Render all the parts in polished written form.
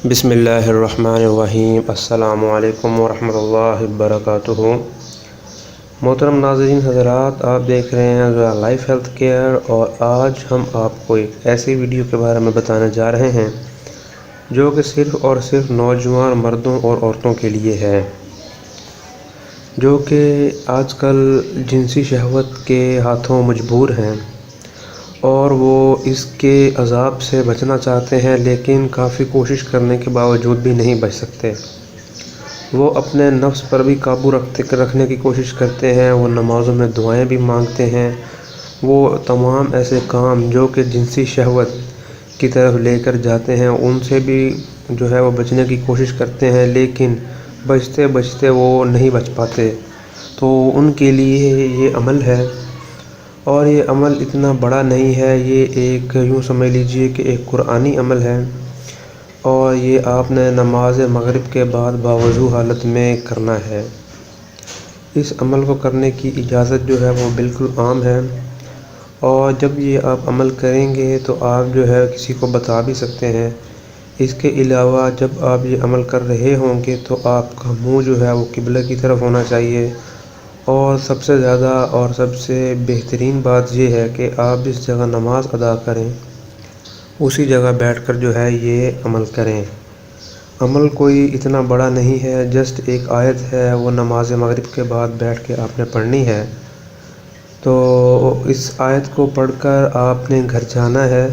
بسم اللہ الرحمن الرحیم۔ السلام علیکم ورحمۃ اللہ وبرکاتہ۔ محترم ناظرین حضرات، آپ دیکھ رہے ہیں ذرا لائف ہیلتھ کیئر، اور آج ہم آپ کو ایک ایسی ویڈیو کے بارے میں بتانے جا رہے ہیں جو کہ صرف اور صرف نوجوان مردوں اور عورتوں کے لیے ہے، جو کہ آج کل جنسی شہوت کے ہاتھوں مجبور ہیں اور وہ اس کے عذاب سے بچنا چاہتے ہیں، لیکن کافی کوشش کرنے کے باوجود بھی نہیں بچ سکتے۔ وہ اپنے نفس پر بھی قابو رکھنے کی کوشش کرتے ہیں، وہ نمازوں میں دعائیں بھی مانگتے ہیں، وہ تمام ایسے کام جو کہ جنسی شہوت کی طرف لے کر جاتے ہیں ان سے بھی وہ بچنے کی کوشش کرتے ہیں، لیکن بچتے بچتے وہ نہیں بچ پاتے۔ تو ان کے لیے یہ عمل ہے، اور یہ عمل اتنا بڑا نہیں ہے، یہ ایک یوں سمجھ لیجئے کہ ایک قرآنی عمل ہے، اور یہ آپ نے نماز مغرب کے بعد باوضو حالت میں کرنا ہے۔ اس عمل کو کرنے کی اجازت وہ بالکل عام ہے، اور جب یہ آپ عمل کریں گے تو آپ کسی کو بتا بھی سکتے ہیں۔ اس کے علاوہ جب آپ یہ عمل کر رہے ہوں گے تو آپ کا منہ وہ قبلہ کی طرف ہونا چاہیے، اور سب سے زیادہ اور سب سے بہترین بات یہ ہے کہ آپ جس جگہ نماز ادا کریں اسی جگہ بیٹھ کر یہ عمل کریں۔ عمل کوئی اتنا بڑا نہیں ہے، جسٹ ایک آیت ہے، وہ نماز مغرب کے بعد بیٹھ کے آپ نے پڑھنی ہے۔ تو اس آیت کو پڑھ کر آپ نے گھر جانا ہے،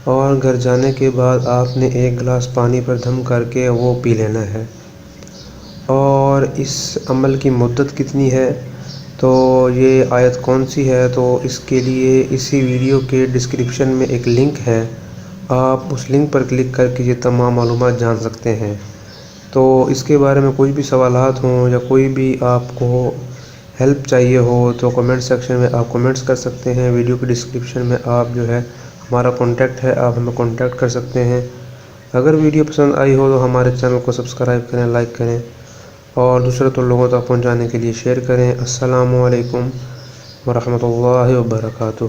اور گھر جانے کے بعد آپ نے ایک گلاس پانی پر دم کر کے وہ پی لینا ہے۔ اور اس عمل کی مدت کتنی ہے، تو یہ آیت کون سی ہے، تو اس کے لیے اسی ویڈیو کے ڈسکرپشن میں ایک لنک ہے، آپ اس لنک پر کلک کر کے یہ تمام معلومات جان سکتے ہیں۔ تو اس کے بارے میں کوئی بھی سوالات ہوں یا کوئی بھی آپ کو ہیلپ چاہیے ہو تو کمنٹ سیکشن میں آپ کمنٹس کر سکتے ہیں۔ ویڈیو کے ڈسکرپشن میں آپ ہمارا کانٹیکٹ ہے، آپ ہمیں کانٹیکٹ کر سکتے ہیں۔ اگر ویڈیو پسند آئی ہو تو ہمارے چینل کو سبسکرائب کریں، لائک کریں، اور دوسرے لوگوں تک پہنچانے کے لیے شیئر کریں۔ السلام علیکم ورحمۃ اللہ وبرکاتہ۔